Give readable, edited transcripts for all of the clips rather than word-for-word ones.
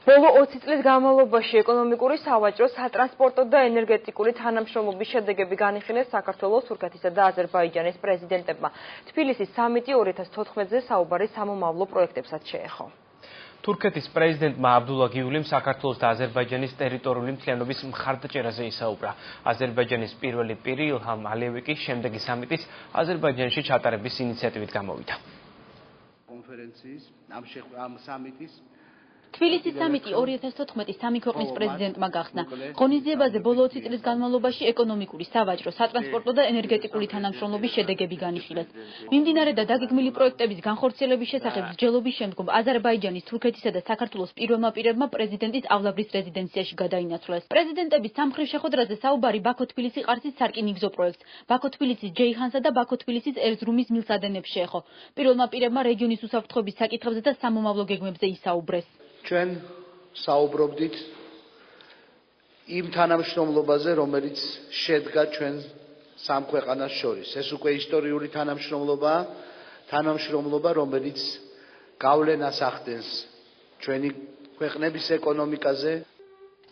ბოლო 20 წლის განმავლობაში ეკონომიკური, სავაჭრო, სატრანსპორტო და ენერგეტიკული თანამშრომლობის შედეგები განიხილეს საქართველოს, თურქეთისა და აზერბაიჯანის პრეზიდენტებმა. თბილისის სამიტი 2014-ზე საუბარი სამომავლო პროექტებსაც შეეხო. თურქეთის პრეზიდენტმა აბდულა გიულიმ საქართველოს და აზერბაიჯანის ტერიტორიული მთლიანობის მხარდაჭერაზე ისაუბრა. აზერბაიჯანის პირველი პირი ილჰამ ალიევი კი შემდეგი სამიტის აზერბაიჯანში ჩატარების ინიციატივით გამოვიდა. კონფერენციის ამ სამიტის თბილისის სამიტი 2014 სამი ქვეყნის პრეზიდენტმა გახსნა. ღონისძიებაზე ბოლო 20 წლის განმავლობაში ეკონომიკური, სავაჭრო, სატრანსპორტო და ენერგეტიკული თანამშრომლობის შედეგები განიხილეს. მიმდინარე და დაგეგმილი პროექტების განხორციელების შესახებ მსჯელობის შემდგომ აზერბაიჯანის, თურქეთისა და საქართველოს პირველმა პირებმა პრეზიდენტის ავლაბრის რეზიდენციაში გადაინაცვლეს. პრეზიდენტების სამხრივ შეხვედრაზე საუბარი ბაქო-თბილისი-ყარსის სარკინიგზო პროექტს, ბაქო-თბილისის ჯეიჰანსა და ბაქო-თბილისის ერზრუმის მილსადენებს შეეხო. პირველმა პირებმა რეგიონის უსაფრთხოების საკითხებზე და სამომავლო გეგმებზე ისაუბრეს. ჩვენ საუბრობდით იმ თანამშრომლობაზე, რომელიც შედგა ჩვენ სამ ქვეყანას შორის. ეს უკვე ისტორიული თანამშრომლობა, რომელიც გავლენას ახდენს ჩვენი ქვეყნების ეკონომიკაზე.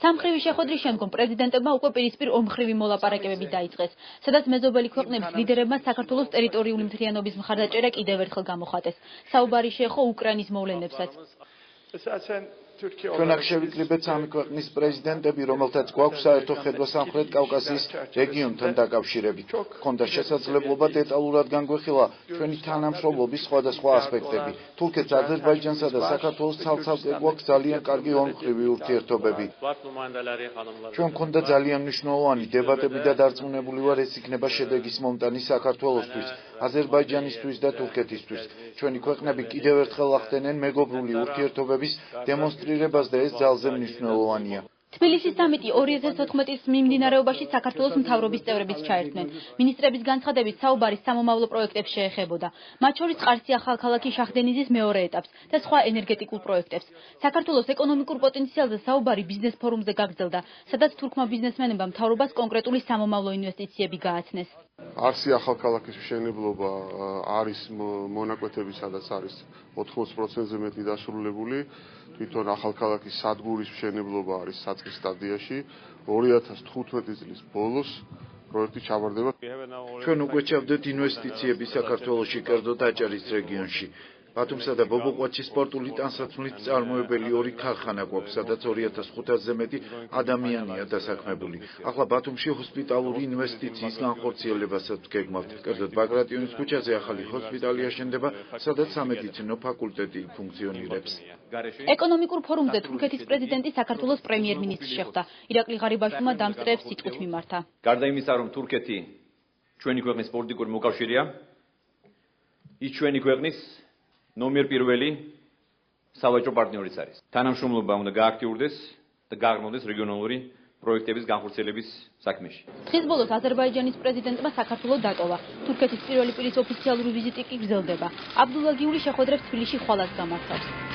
სამხრივი შეხვედრის შემდგომ პრეზიდენტებმა უკვე პირისპირ ორმხრივი მოლაპარაკებები დაიწყეს, სადაც მეზობელი ქვეყნების ლიდერებმა საქართველოს ტერიტორიული მთლიანობის მხარდაჭერა კიდევ ერთხელ გამოხატეს. საუბარი შეეხო უკრაინის მოვლენებსაც. ჩვენ აქ შევიკრიბეთ სამი ქვეყნის პრეზიდენტები, რომელთაც გვაქვს საერთო ხედვა სამხრეთ კავკასიის რეგიონთან დაკავშირებით. ჰქონდა შესაძლებლობა დეტალურად განგვეხილა ჩვენი თანამშრომლობის სხვადასხვა ასპექტები. თურქეთს, აზერბაიჯანსა და საქართველოს ცალ-ცალკე გვაქვს ძალიან კარგი ორმხრივი ურთიერთობები. ჩვენ გვქონდა ძალიან მნიშვნელოვანი დებატები და დარწმუნებული ვარ, ეს იქნება შედეგის მომტანი საქართველოსთვის, აზერბაიჯანისთვის და თურქეთისთვის. ჩვენი ქვეყნები კიდევ ერთხელ ახდენენ მეგობრული ურთიერთობების დემონსტრირებას და ეს ძალზე მნიშვნელოვანია. თბილისის სამიტი 2014 მიმდინარეობაში საქართველოს მთავრობის წევრებიც ჩაერთნენ. მინისტრების განცხადებით საუბარი სამომავლო პროექტებს შეეხებოდა, მათ შორის ყარსი ახალქალაქი შაჰდენიზის მეორე ეტაპს და სხვა ენერგეტიკულ პროექტებს. საქართველოს ეკონომიკურ პოტენციალზე საუბარი ბიზნეს ფორუმზე გაგრძელდა, სადაც თურქმა ბიზნესმენებმა მთავრობას კონკრეტული სამომავლო ინვესტიციები გააცნეს. ყარსი ახალქალაქის მშენებლობა არის მონაკვეთები, სადაც არის 80%-ზე მეტი დასრულებული. თვითონ ახალქალაქის სადგურის მშენებლობა არის საწყის სტადიაში. 2015 წლის ბოლოს პროექტი ჩაბარდება. ჩვენ უკვე ჩავდეთ ინვესტიციები საქართველოში, კერძოდ აჭარის რეგიონში. ბათუმსა და ბობოყვათში სპორტული ტანსაცმლის წარმოებელი ორი ქარხანა გვაქვს, სადაც 2500-ზე მეტი ადამიანია დასაქმებული. ახლა ბათუმში ჰოსპიტალური ინვესტიციის განხორციელებასაც გეგმავთ. კერძოდ ბაგრატიონის ქუჩაზე ახალი ჰოსპიტალი აშენდება, სადაც სამედიცინო ფაკულტეტი ფუნქციონირებს. ეკონომიკურ ფორუმზე თურქეთის პრეზიდენტი საქართველოს პრემიერ-მინისტრს შეხვდა. ირაკლი ღარიბაშვილმა დამსწრეებს სიტყვით მიმართა. გარდა იმისა, რომ თურქეთი ჩვენი ქვეყნის პოლიტიკური მოკავშირეა, ის ჩვენი ქვეყნის ნომერ პირველი სავაჭრო პარტნიორიც არის. თანამშრომლობა უნდა გააქტიურდეს და გააღრმავდეს რეგიონალური პროექტების განხორციელების საქმეში. დღის ბოლოს აზერბაიჯანის პრეზიდენტმა საქართველო დატოვა. თურქეთის პირველი პირის ოფიციალური ვიზიტი კი გრძელდება. აბდულა გიული შეხვედრებს თბილისში ხვალაც გამართავს.